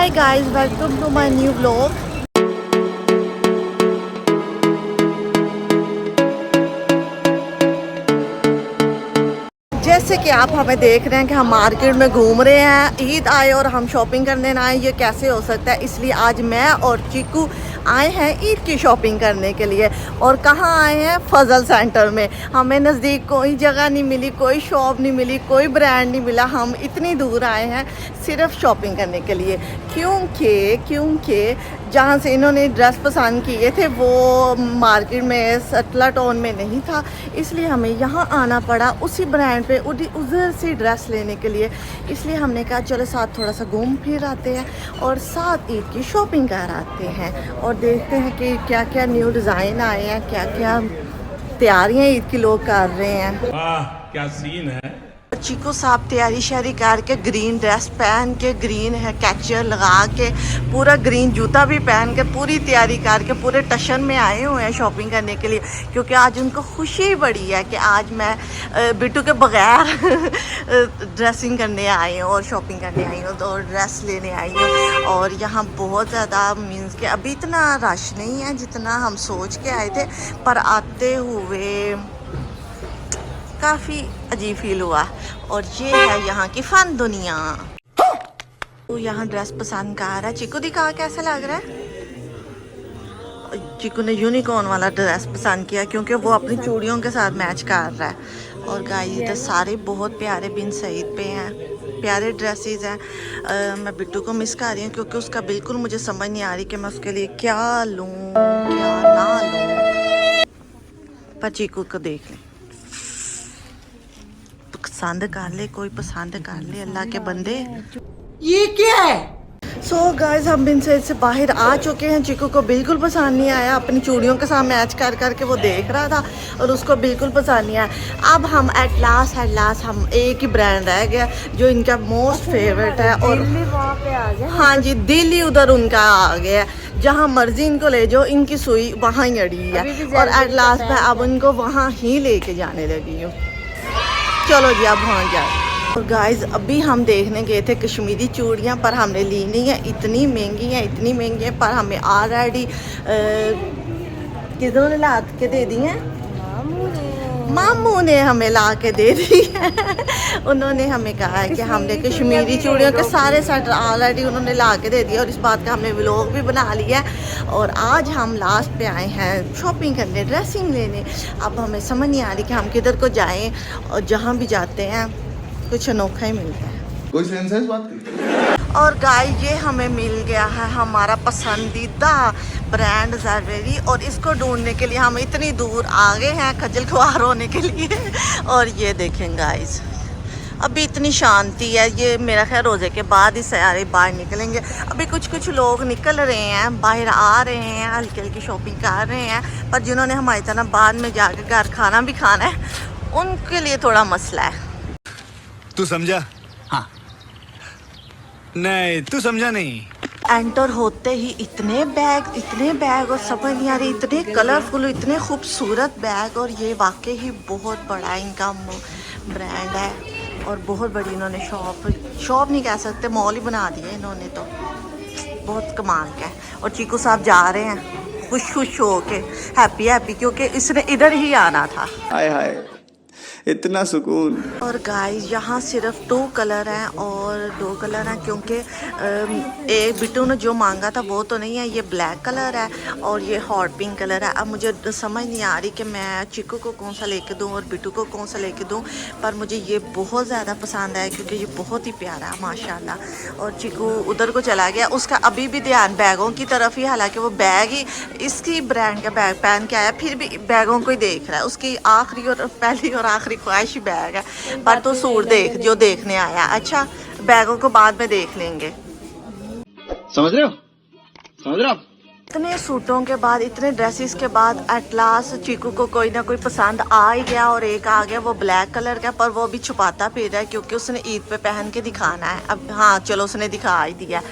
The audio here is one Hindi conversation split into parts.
Hi guys, welcome to my new vlog. जैसे कि आप हमें देख रहे हैं कि हम मार्केट में घूम रहे हैं, ईद आए और हम शॉपिंग करने ना आए, ये कैसे हो सकता है। इसलिए आज मैं और चीकू आए हैं ईद की शॉपिंग करने के लिए। और कहाँ आए हैं? फजल सेंटर में। हमें नज़दीक कोई जगह नहीं मिली, कोई शॉप नहीं मिली, कोई ब्रांड नहीं मिला। हम इतनी दूर आए हैं सिर्फ शॉपिंग करने के लिए, क्योंकि जहाँ से इन्होंने ड्रेस पसंद किए थे वो मार्केट में सटला टाउन में नहीं था, इसलिए हमें यहाँ आना पड़ा उसी ब्रांड पे उधर से ड्रेस लेने के लिए। इसलिए हमने कहा चलो साथ थोड़ा सा घूम फिर आते हैं और साथ ईद की शॉपिंग कर आते हैं और देखते हैं कि क्या क्या न्यू डिज़ाइन आए हैं, क्या क्या तैयारियाँ ईद की लोग कर रहे हैं। वाह क्या सीन है। चीकू साहब तैयारी शारी करके ग्रीन ड्रेस पहन के, ग्रीन है कैचर लगा के, पूरा ग्रीन जूता भी पहन के, पूरी तैयारी करके पूरे टशन में आए हुए हैं शॉपिंग करने के लिए। क्योंकि आज उनको खुशी बड़ी है कि आज मैं बिट्टू के बगैर ड्रेसिंग करने आई हूँ और शॉपिंग करने आई हूँ और ड्रेस लेने आई हूँ। और यहाँ बहुत ज़्यादा मीन्स के अभी इतना रश नहीं है जितना हम सोच के आए थे, पर आते हुए काफ़ी अजीब फील हुआ। और ये है यहाँ की फन दुनिया। तो यहाँ ड्रेस पसंद कर रहा है। चिकू दिखा कैसा लग रहा है। चिकू ने यूनिकॉर्न वाला ड्रेस पसंद किया क्योंकि वो अपनी चूड़ियों के साथ मैच कर रहा है। और गाइस इधर सारे बहुत प्यारे बिन सईद पे हैं, प्यारे ड्रेसेस हैं। मैं बिट्टू को मिस कर रही हूँ क्योंकि उसका बिल्कुल मुझे समझ नहीं आ रही कि मैं उसके लिए क्या लूँ क्या ना लूँ। पर चिकू को देख लें, पसंद कर ले, कोई पसंद कर ले, अल्लाह के बंदे। ये क्या है? सो गाइस हम बिन से बाहर आ चुके हैं। चिकू को बिल्कुल पसंद नहीं आया, अपनी चूड़ियों के साथ मैच कर करके वो देख रहा था और उसको बिल्कुल पसंद नहीं आया। अब हम एट लास्ट हम एक ही ब्रांड रह गया जो इनका मोस्ट फेवरेट है। और वहाँ पे आ गया। हाँ जी, दिल्ली उधर उनका आ गया। जहाँ मर्जी इनको ले जाओ, इनकी सुई वहाँ ही अड़ी है। और एट लास्ट मैं अब उनको वहाँ ही लेके जाने लगी हूँ। चलो जी अब वहाँ जाए। और गाइस अभी हम देखने गए थे कश्मीरी चूड़ियाँ, पर हमने ली नहीं है। इतनी महंगी हैं, पर हमें ऑलरेडी किधरों ने ला के दे दी हैं। मामू ने हमें ला के दे दी है। उन्होंने हमें कहा है कि हमने कश्मीरी चूड़ियों के सारे सेट ऑलरेडी उन्होंने ला के दे दिया और इस बात का हमने व्लॉग भी बना लिया है। और आज हम लास्ट पे आए हैं शॉपिंग करने, ड्रेसिंग लेने। अब हमें समझ नहीं आ रही कि हम किधर को जाएं, और जहाँ भी जाते हैं कुछ अनोखा ही मिलता है। कोई सेंस है इस बात की? और गाइस ये हमें मिल गया है हमारा पसंदीदा ब्रांड ज़रवेरी, और इसको ढूंढने के लिए हम इतनी दूर आ गए हैं खज्जल खुआर होने के लिए। और ये देखें गाइस अभी इतनी शांति है। ये मेरा ख्याल रोज़े के बाद ही सारे बाहर निकलेंगे। अभी कुछ लोग निकल रहे हैं, बाहर आ रहे हैं, हल्की हल्की शॉपिंग कर रहे हैं। पर जिन्होंने हमारी तरह बाद में जाकर घर खाना भी खाना है, उनके लिए थोड़ा मसला है। तू समझा? हाँ। नहीं तू समझा नहीं। एंटर होते ही इतने बैग और समझ नहीं आ रही, इतने कलरफुल, इतने खूबसूरत बैग। और ये वाकई ही बहुत बड़ा इनका ब्रांड है और बहुत बड़ी इन्होंने शॉप नहीं कह सकते, मॉल ही बना दिया इन्होंने, तो बहुत कमाल का है। और चीकू साहब जा रहे हैं खुश हो के, हैप्पी क्योंकि इसने इधर ही आना था। हाय हाय इतना सुकून। और गाइस यहाँ सिर्फ 2 कलर हैं और 2 कलर हैं क्योंकि एक बिट्टू ने जो मांगा था वो तो नहीं है। ये ब्लैक कलर है और ये हॉट पिंक कलर है। अब मुझे समझ नहीं आ रही कि मैं चिकू को कौन सा लेके दूँ और बिट्टू को कौन सा लेके दूँ, पर मुझे ये बहुत ज़्यादा पसंद आया क्योंकि ये बहुत ही प्यारा है माशाल्लाह। और चिकू उधर को चला गया, उसका अभी भी ध्यान बैगों की तरफ ही, हालांकि वो बैग ही इसकी ब्रांड का बैग पहन के आया, फिर भी बैगों को ही देख रहा है। उसकी आखिरी और पहली और आखिरी ख्वाहिश बैग है। पर तो सूट देख जो देखने आया। अच्छा बैगों को बाद में देख लेंगे। समझ रहे हो? इतने सूटों के बाद, इतने ड्रेसेस के बाद एट लास्ट चीकू को कोई ना कोई पसंद आ ही गया। और एक आ गया वो ब्लैक कलर का, पर वो भी छुपाता फिर रहा है क्योंकि उसने ईद पे पहन के दिखाना है। अब हाँ चलो उसने दिखा ही दिया।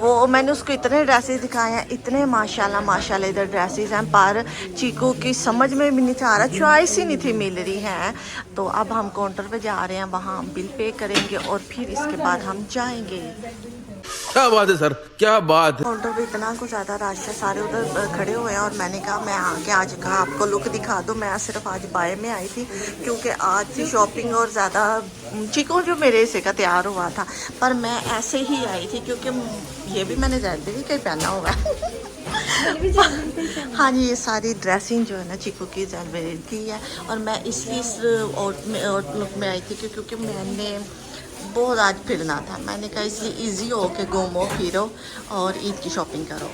वो मैंने उसको इतने ड्रेसेस दिखाए हैं, इतने माशाल्लाह इधर ड्रेसेस हैं, पर चीकू की समझ में भी नहीं आ रहा, चॉइस ही नहीं थी मिल रही है। तो अब हम काउंटर पे जा रहे हैं, वहाँ बिल पे करेंगे और फिर इसके बाद हम जाएंगे। क्या बात है सर, क्या बात है। काउंटर पे इतना कुछ ज़्यादा रश है, सारे उधर खड़े हुए हैं और मैंने कहा मैं आके आज कहा आपको लुक दिखा दूँ। मैं सिर्फ आज बाय में आई थी क्योंकि आज थी शॉपिंग और ज़्यादा चिको जो मेरे से का तैयार हुआ था, पर मैं ऐसे ही आई थी क्योंकि ये भी मैंने ज़्यादा भी कहीं पहना हुआ है। हाँ जी, ये सारी ड्रेसिंग जो है ना चिको की जैलवेरी की है और मैं इसलिए इस आउटलुक में आई थी क्योंकि मैंने बहुत आज फिरना था। मैंने कहा इसलिए इजी हो के घूमो फिरो और ईद की शॉपिंग करो।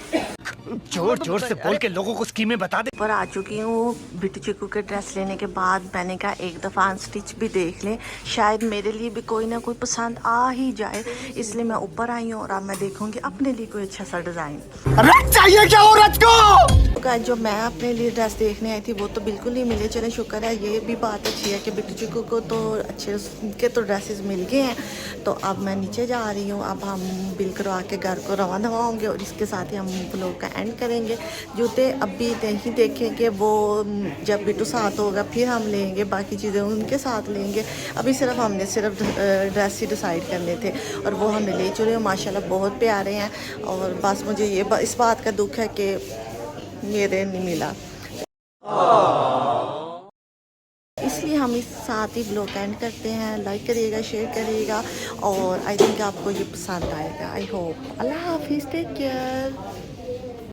जोर जोर से बोल के लोगों को स्कीमें बता दे। पर आ चुकी हूँ बिट्टू चिकू के ड्रेस लेने के बाद। मैंने कहा एक दफ़ा अनस्टिच भी देख लें, शायद मेरे लिए भी कोई ना कोई पसंद आ ही जाए, इसलिए मैं ऊपर आई हूँ और अब मैं देखूँगी अपने लिए कोई अच्छा सा डिज़ाइन। चाहिए क्या हो रच को? जो मैं अपने लिए ड्रेस देखने आई थी वो तो बिल्कुल नहीं मिले। चले शुक्र है, ये भी बात अच्छी है कि बिट्टू चिकू को तो अच्छे के तो ड्रेसेस मिल गए हैं। तो अब मैं नीचे जा रही हूँ, अब हम बिल करवा के घर को रवाना होंगे और इसके साथ ही हम ब्लॉग का एंड करेंगे। जूते अभी नहीं देखेंगे, वो जब बिट्टू साथ होगा फिर हम लेंगे, बाकी चीज़ें उनके साथ लेंगे। अभी सिर्फ हमने सिर्फ ड्रेस ही डिसाइड करने थे और वो हमने ले चुके हैं। माशाल्लाह बहुत प्यारे हैं और बस मुझे ये इस बात का दुख है कि मेरे नहीं मिला, इसलिए हम इस साथ ही ब्लॉग एंड करते हैं। लाइक करिएगा, शेयर करिएगा और आई थिंक आपको ये पसंद आएगा। I hope. अल्लाह हाफिज़, टेक केयर।